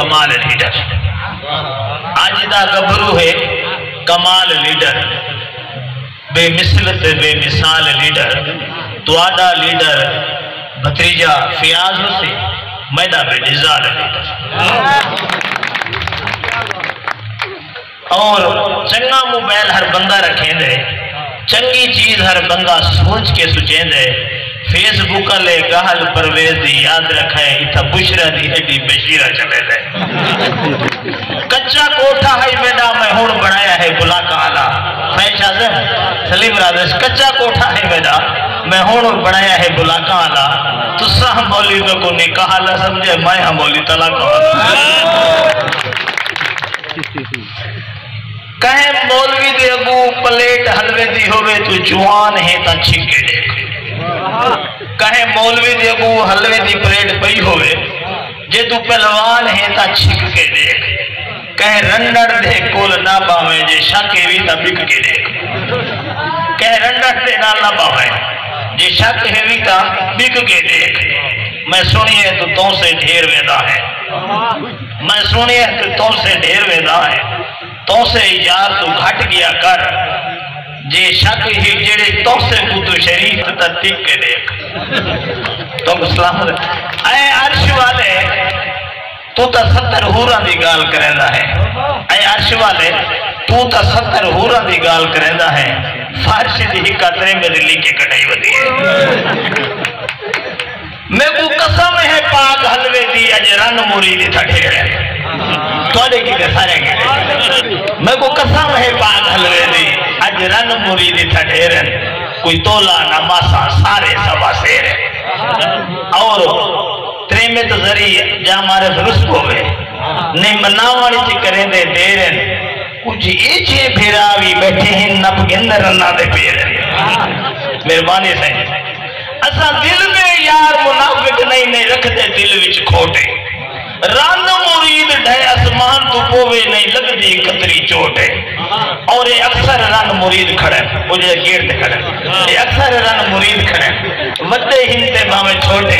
कमाल लीडर। आज दा गभरू है कमाल लीडर, बेमिसल ते बेमिसाल लीडर। तुआडा लीडर भतीजा फियाज से मैदा बेनिजाल लीडर। और चंगा मोबाइल हर बंदा रखेंदे, चंगी चीज हर बंदा सोच के सुचेंदे। फेसबुक ले गहल परवेज दी याद रखे, इथा बुशरा दी हेडी बशीरा चले दे। कच्चा कोठा है बेटा मैं हुण बनाया है बुला काला। फैशाज़म सलीम राजेश कच्चा कोठा है बेटा मैं हुण बनाया है बुला काला। तुसा मौली को निकाह ला समझे, मैं हम मौली तलाक। कहे मौलवी दे अगू प्लेट हलवे दी होवे तू जुआन है ता छिके देख। कहे मौलवी दे अगू हलवे दी प्लेट पई होवे जे तू पहलवान है ता छिक के देख। कहे रंडड़ दे कोल ना बावे जे शाके भी ता बिक के देख। कहे रंडड़ दे नाल ना बावे जे शक है भी ता बिक के देख। मैं सुनिए तो तो से ढेर वेदा है, मैं सुनिए तो से ढेर वेदा है। तो से यार तू घट गया कर जे शक ही जेड़े तो से बुद्ध शरीफ तत्तिक के देख। तो सलाम ऐ अर्श वाले तू तो 70 हूरां दी गाल करेंदा है। ऐ अर्श वाले तू तो 70 हूरां दी गाल करेंदा है। फारश दी हिकतरे में लिखे कटाई वदी है। मैं को कसम है पाक हलवे दी अज रन मुरीद ठठे है तोड़े की सारे की। मैं को कसम है पाक हलवे दी अज रन मुरीद ठठे रन। कोई तोला न मासा सारे सवा शेर है। और त्रेमे तो जरी जा मारे रुस होवे नहीं मनावानी च करेंदे देर कुछ एचे भेरावी बैठे हैं नब गिंदर रन्ना दे पेर। मेहरबानी से असा दिल में यार मुनाफिक नहीं रखते दिल विच खोटे। रन मुरीद ढे आसमान तो पोवे नहीं लगदी कतरी चोट है। और ये अक्सर रन मुरीद खड़े वो जो गेट पे खड़े, ये अक्सर रन मुरीद खड़े वड्डे हिंदे भावे छोटे।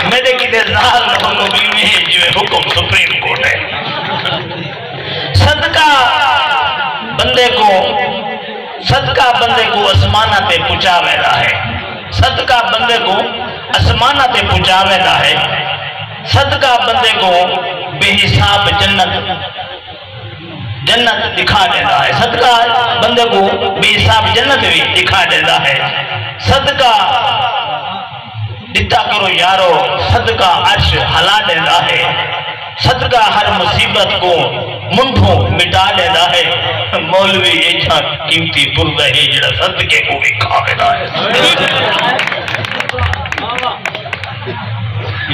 मेरे किते जाल हुक्म भी है जो हुक्म सुप्रीम कोर्ट है। सदका बंदे को आसमाना पे पहुंचावेदा है। सदका बंदे को आसमाना पे पहुंचावेदा है। सदका बंदे को बेहिसाब जन्नत दिखा देता है। सदका बंदे को बेहिसाब जन्नत भी दिखा देता है। सदका दिता करो यारो, सदका अर्श हला देता है। सदका हर मुसीबत को मुंठों मिटा देता है। मौलवी ऐसा कीमती पुरदा है जड़ा सदके को भी खा देता है।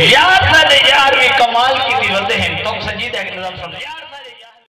यार भी कमाल की वजह है तो संजीदा एक निजाम समझ यार।